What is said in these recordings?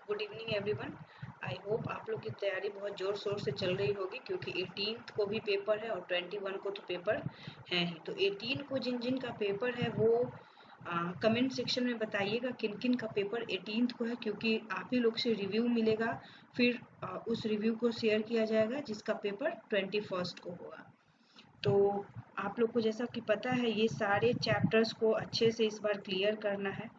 Good evening everyone. I hope आप लोग की तैयारी बहुत ज़ोर शोर से चल रही होगी क्योंकि 18th को भी पेपर है और 21 को तो पेपर है ही। तो 18 को जिन जिन का पेपर है वो कमेंट सेक्शन में बताइएगा किन किन का पेपर 18th को है, क्योंकि आप ही लोग से रिव्यू मिलेगा। फिर उस रिव्यू को शेयर किया जाएगा जिसका पेपर 21st को होगा। तो आप लोग को जैसा कि पता है ये सारे चैप्टर्स को अच्छे से इस बार क्लियर करना है,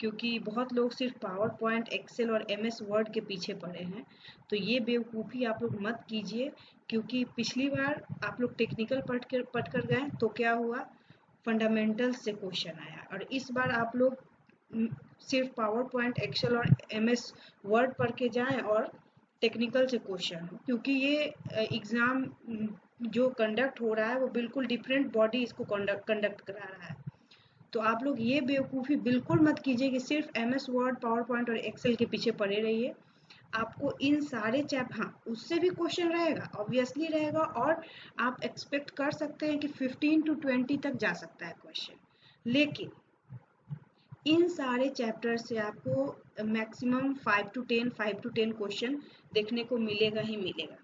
क्योंकि बहुत लोग सिर्फ पावर पॉइंट, एक्सेल और एमएस वर्ड के पीछे पड़े हैं। तो ये बेवकूफ़ी आप लोग मत कीजिए, क्योंकि पिछली बार आप लोग टेक्निकल पढ़ कर गए तो क्या हुआ, फंडामेंटल से क्वेश्चन आया। और इस बार आप लोग सिर्फ पावर पॉइंट, एक्सेल और एमएस वर्ड पढ़ के जाएं और टेक्निकल से क्वेश्चन हो, क्योंकि ये एग्ज़ाम जो कंडक्ट हो रहा है वो बिल्कुल डिफरेंट बॉडी इसको कंडक्ट करा रहा है। तो आप लोग ये बेवकूफ़ी बिल्कुल मत कीजिए कि सिर्फ एमएस वर्ड, पावर पॉइंट और एक्सेल के पीछे पड़े रहिए। आपको इन सारे हाँ, उससे भी क्वेश्चन रहेगा, ऑब्वियसली रहेगा, और आप एक्सपेक्ट कर सकते हैं कि 15 to 20 तक जा सकता है क्वेश्चन। लेकिन इन सारे चैप्टर से आपको मैक्सिमम 5 to 10 क्वेश्चन देखने को मिलेगा ही मिलेगा।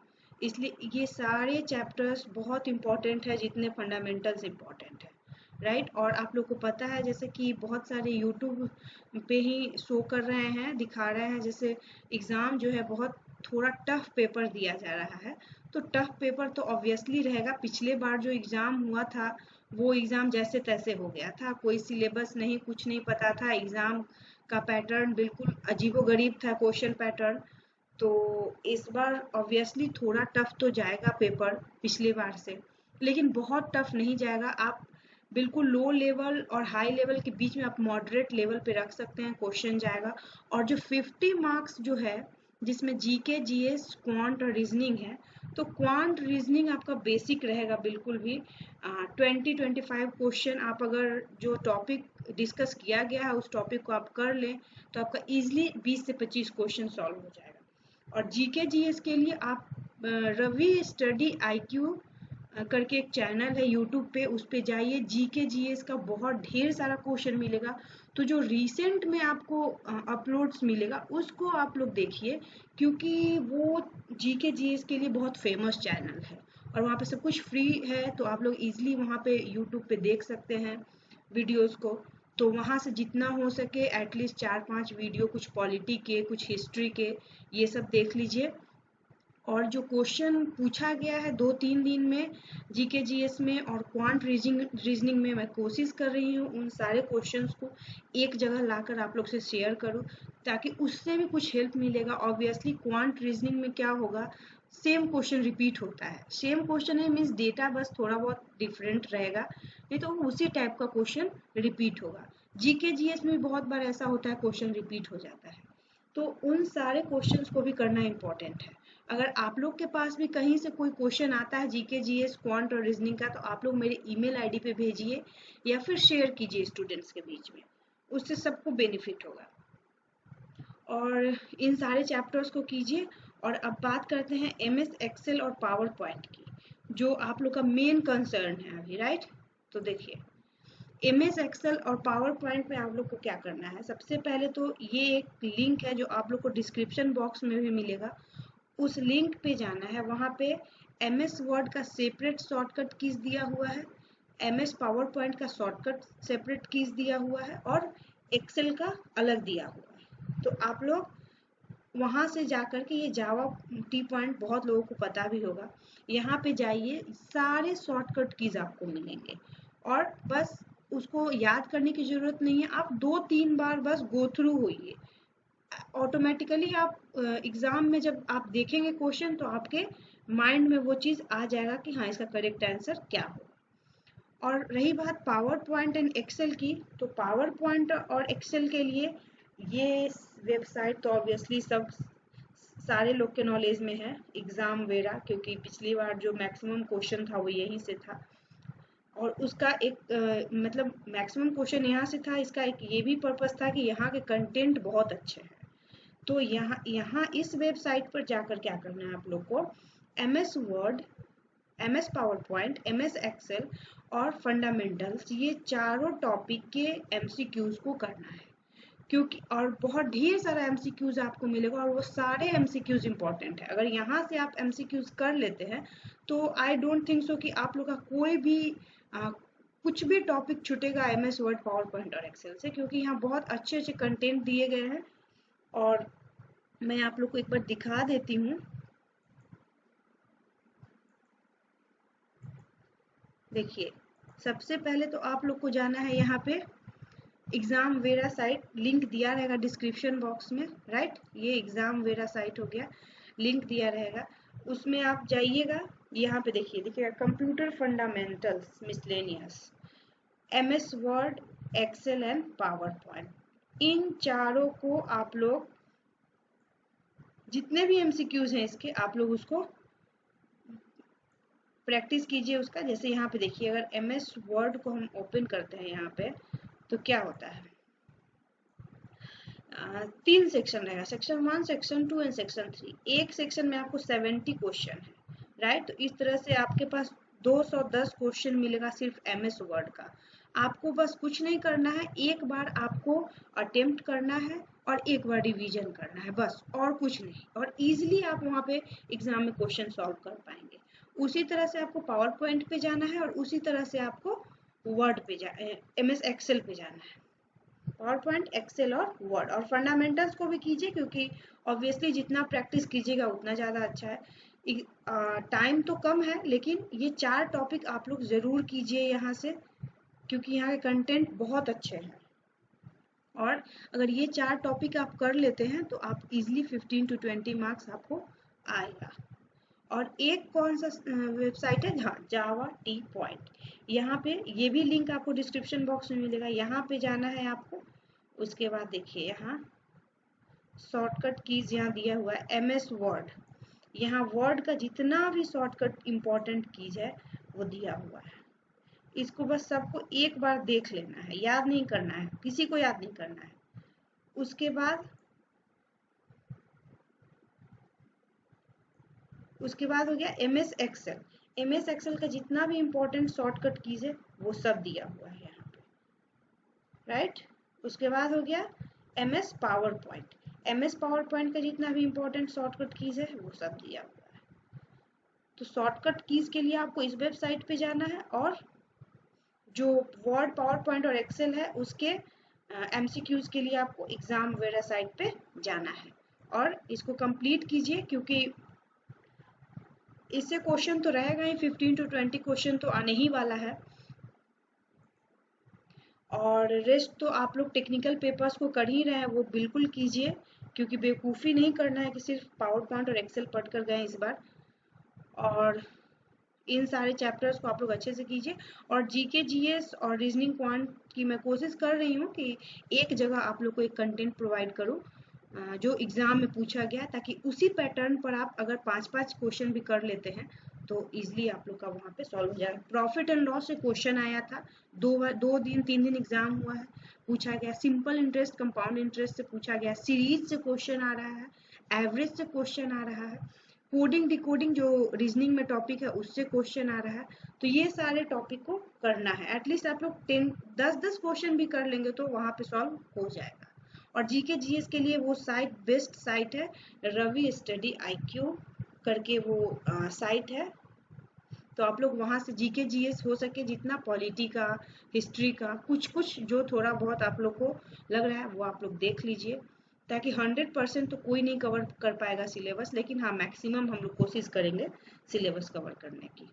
इसलिए ये सारे चैप्टर्स बहुत इंपॉर्टेंट है जितने फंडामेंटल्स इंपॉर्टेंट है, राइट। और आप लोग को पता है जैसे कि बहुत सारे यूट्यूब पे ही शो कर रहे हैं, दिखा रहे हैं, जैसे एग्ज़ाम जो है बहुत थोड़ा टफ पेपर दिया जा रहा है। तो टफ पेपर तो ऑब्वियसली रहेगा। पिछले बार जो एग्ज़ाम हुआ था वो एग्ज़ाम जैसे तैसे हो गया था, कोई सिलेबस नहीं, कुछ नहीं पता था, एग्ज़ाम का पैटर्न बिल्कुल अजीबोगरीब था, क्वेश्चन पैटर्न। तो इस बार ऑब्वियसली थोड़ा टफ तो जाएगा पेपर पिछली बार से, लेकिन बहुत टफ नहीं जाएगा। आप बिल्कुल लो लेवल और हाई लेवल के बीच में आप मॉडरेट लेवल पे रख सकते हैं, क्वेश्चन जाएगा। और जो 50 मार्क्स जो है, जिसमें जीके, जीएस, क्वांट और रीजनिंग है, तो क्वांट रीजनिंग आपका बेसिक रहेगा बिल्कुल भी। 20-25 क्वेश्चन आप अगर जो टॉपिक डिस्कस किया गया है उस टॉपिक को आप कर लें तो आपका इजीली 20 से 25 क्वेश्चन सॉल्व हो जाएगा। और जीके जीएस के लिए आप रवि स्टडी आईक्यू करके एक चैनल है यूट्यूब पे, उस पे जाइए, जीके जीएस का बहुत ढेर सारा क्वेश्चन मिलेगा। तो जो रिसेंट में आपको अपलोड्स मिलेगा उसको आप लोग देखिए, क्योंकि वो जीके जीएस के लिए बहुत फेमस चैनल है और वहाँ पे सब कुछ फ्री है। तो आप लोग इजीली वहाँ पे यूट्यूब पे देख सकते हैं वीडियोस को। तो वहाँ से जितना हो सके एटलीस्ट 4-5 वीडियो, कुछ पॉलिटी के, कुछ हिस्ट्री के, ये सब देख लीजिए। और जो क्वेश्चन पूछा गया है 2-3 दिन में जीके जीएस में और क्वांट रीजनिंग में, मैं कोशिश कर रही हूँ उन सारे क्वेश्चंस को एक जगह लाकर आप लोग से शेयर करूँ, ताकि उससे भी कुछ हेल्प मिलेगा। ऑब्वियसली क्वांट रीजनिंग में क्या होगा, सेम क्वेश्चन रिपीट होता है, सेम क्वेश्चन है, मीन्स डेटा बस थोड़ा बहुत डिफरेंट रहेगा, नहीं तो उसी टाइप का क्वेश्चन रिपीट होगा। जीके जीएस में भी बहुत बार ऐसा होता है, क्वेश्चन रिपीट हो जाता है। तो उन सारे क्वेश्चंस को भी करना इम्पोर्टेंट है। अगर आप लोग के पास भी कहीं से कोई क्वेश्चन आता है जीके जीएस, क्वांट और रीजनिंग का, तो आप लोग मेरे ईमेल आईडी पे भेजिए या फिर शेयर कीजिए स्टूडेंट्स के बीच में, उससे सबको बेनिफिट होगा। और इन सारे चैप्टर्स को कीजिए। और अब बात करते हैं एमएस एक्सेल और पावर पॉइंट की, जो आप लोग का मेन कंसर्न है अभी, राइट। तो देखिए, एमएस एक्सेल और पावर पॉइंट में आप लोग को क्या करना है। सबसे पहले तो ये एक लिंक है जो आप लोग को डिस्क्रिप्शन बॉक्स में भी मिलेगा, उस लिंक पे जाना है। वहाँ पे एमएस वर्ड का सेपरेट शॉर्टकट कीज दिया हुआ है, एमएस पावर पॉइंट का शॉर्टकट सेपरेट कीज दिया हुआ है, और एक्सेल का अलग दिया हुआ है। तो आप लोग वहाँ से जाकर के, ये जावा टी पॉइंट बहुत लोगों को पता भी होगा, यहाँ पे जाइए, सारे शॉर्टकट कीज आपको मिलेंगे। और बस उसको याद करने की ज़रूरत नहीं है, आप 2-3 बार बस गो थ्रू होइए। ऑटोमेटिकली आप एग्ज़ाम में जब आप देखेंगे क्वेश्चन तो आपके माइंड में वो चीज़ आ जाएगा कि हाँ, इसका करेक्ट आंसर क्या हो। और रही बात पावर पॉइंट एंड एक्सेल की, तो पावर पॉइंट और एक्सेल के लिए ये वेबसाइट तो ऑब्वियसली सब सारे लोग के नॉलेज में है, एग्ज़ाम वेरा, क्योंकि पिछली बार जो मैक्सिमम क्वेश्चन था वो यहीं से था। और उसका एक मतलब मैक्सिमम क्वेश्चन यहाँ से था, इसका एक ये भी पर्पस था कि यहाँ के कंटेंट बहुत अच्छे हैं। तो यहाँ यहाँ इस वेबसाइट पर जाकर क्या करना है आप लोग को, MS Word, MS PowerPoint, MS Excel और फंडामेंटल्स, ये चारों टॉपिक के एमसीक्यूज को करना है। क्योंकि और बहुत ढेर सारा एमसीक्यूज आपको मिलेगा और वो सारे एमसीक्यूज इंपॉर्टेंट है। अगर यहाँ से आप एमसीक्यूज कर लेते हैं तो आई डोंट थिंक सो कि आप लोग का कोई भी कुछ भी टॉपिक छूटेगा एमएस वर्ड, पावर पॉइंट और एक्सेल से, क्योंकि यहाँ बहुत अच्छे अच्छे कंटेंट दिए गए हैं। और मैं आप लोग को एक बार दिखा देती हूँ। देखिए, सबसे पहले तो आप लोग को जाना है यहाँ पे एग्जाम वेरा साइट, लिंक दिया रहेगा डिस्क्रिप्शन बॉक्स में, राइट। ये एग्जाम वेरा साइट हो गया, लिंक दिया रहेगा, उसमें आप जाइएगा। यहाँ पे देखिएगा computer fundamentals miscellaneous, MS Word, Excel and PowerPoint, इन चारों को आप लोग जितने भी एमसीक्यूज हैं इसके आप लोग उसको प्रैक्टिस कीजिए उसका। जैसे यहाँ पे देखिए, अगर एमएस वर्ड को हम ओपन करते हैं यहाँ पे तो क्या होता है, 3 सेक्शन रहेगा, सेक्शन 1, सेक्शन 2 एंड सेक्शन 3। एक सेक्शन में आपको 70 क्वेश्चन है, राइट। तो इस तरह से आपके पास 210 क्वेश्चन मिलेगा सिर्फ एमएस वर्ड का। आपको बस कुछ नहीं करना है, एक बार आपको अटेम्प्ट करना है और एक बार रिवीजन करना है, बस और कुछ नहीं। और इजीली आप वहाँ पे एग्जाम में क्वेश्चन सॉल्व कर पाएंगे। उसी तरह से आपको पावर पॉइंट पे जाना है और उसी तरह से आपको वर्ड पे एमएस एक्सेल पे जाना है, पावर पॉइंट, एक्सेल और वर्ड। और फंडामेंटल्स को भी कीजिए, क्योंकि ऑब्वियसली जितना प्रैक्टिस कीजिएगा उतना ज़्यादा अच्छा है। टाइम तो कम है, लेकिन ये 4 टॉपिक आप लोग ज़रूर कीजिए यहाँ से, क्योंकि यहाँ के कंटेंट बहुत अच्छे हैं। और अगर ये 4 टॉपिक आप कर लेते हैं तो आप इजीली 15 to 20 मार्क्स आपको आएगा। और एक कौन सा वेबसाइट है, हाँ, जावा टी पॉइंट, यहाँ पे ये भी लिंक आपको डिस्क्रिप्शन बॉक्स में मिलेगा, यहाँ पे जाना है आपको। उसके बाद देखिए यहाँ शॉर्टकट कीज यहाँ दिया हुआ है, एमएस वर्ड, यहाँ वर्ड का जितना भी शॉर्टकट इम्पोर्टेंट कीज है वो दिया हुआ है। इसको बस सबको एक बार देख लेना है, याद नहीं करना है, किसी को याद नहीं करना है। उसके बाद हो गया एमएस एक्सेल। एमएस एक्सेल का जितना भी इम्पोर्टेंट शॉर्टकट कीज है वो सब दिया हुआ है यहाँ पे, राइट। उसके बाद हो गया MS PowerPoint. MS power point का जितना भी इम्पोर्टेंट शॉर्टकट कीज है वो सब दिया हुआ है। तो शॉर्टकट कीज के लिए आपको इस वेबसाइट पे जाना है, और जो वर्ड, पावर पॉइंट और एक्सेल है उसके एमसीक्यूज के लिए आपको एग्जाम वेरा साइट पे जाना है और इसको कंप्लीट कीजिए, क्योंकि इससे क्वेश्चन तो रहेगा ही, 15 to 20 क्वेश्चन तो आने ही वाला है। और रेस्ट तो आप लोग टेक्निकल पेपर्स को कर ही रहे हैं, वो बिल्कुल कीजिए, क्योंकि बेवकूफ़ी नहीं करना है कि सिर्फ पावर पॉइंट और एक्सेल पढ़ कर गए इस बार। और इन सारे चैप्टर्स को आप लोग अच्छे से कीजिए। और जीके, जीएस और रीजनिंग क्वांट की मैं कोशिश कर रही हूँ कि एक जगह आप लोग को एक कंटेंट प्रोवाइड करूँ जो एग्जाम में पूछा गया, ताकि उसी पैटर्न पर आप अगर 5-5 क्वेश्चन भी कर लेते हैं तो इजीली आप लोग का वहाँ पे सॉल्व हो जाएगा। प्रॉफिट एंड लॉस से क्वेश्चन आया था, 2 दिन 3 दिन एग्जाम हुआ है, पूछा गया। सिंपल इंटरेस्ट, कंपाउंड इंटरेस्ट से पूछा गया, सीरीज से क्वेश्चन आ रहा है, एवरेज से क्वेश्चन आ रहा है, कोडिंग डिकोडिंग जो रीजनिंग में टॉपिक है उससे क्वेश्चन आ रहा है। तो ये सारे टॉपिक को करना है, एटलीस्ट आप लोग 10-10 क्वेश्चन भी कर लेंगे तो वहाँ पे सॉल्व हो जाएगा। और जीके जीएस के लिए वो साइट बेस्ट साइट है, रवि स्टडी IQ करके वो साइट है। तो आप लोग वहाँ से जीके जीएस हो सके जितना, पॉलिटी का, हिस्ट्री का, कुछ कुछ जो थोड़ा बहुत आप लोग को लग रहा है वो आप लोग देख लीजिए, ताकि 100% तो कोई नहीं कवर कर पाएगा सिलेबस, लेकिन हाँ मैक्सिमम हम लोग कोशिश करेंगे सिलेबस कवर करने की।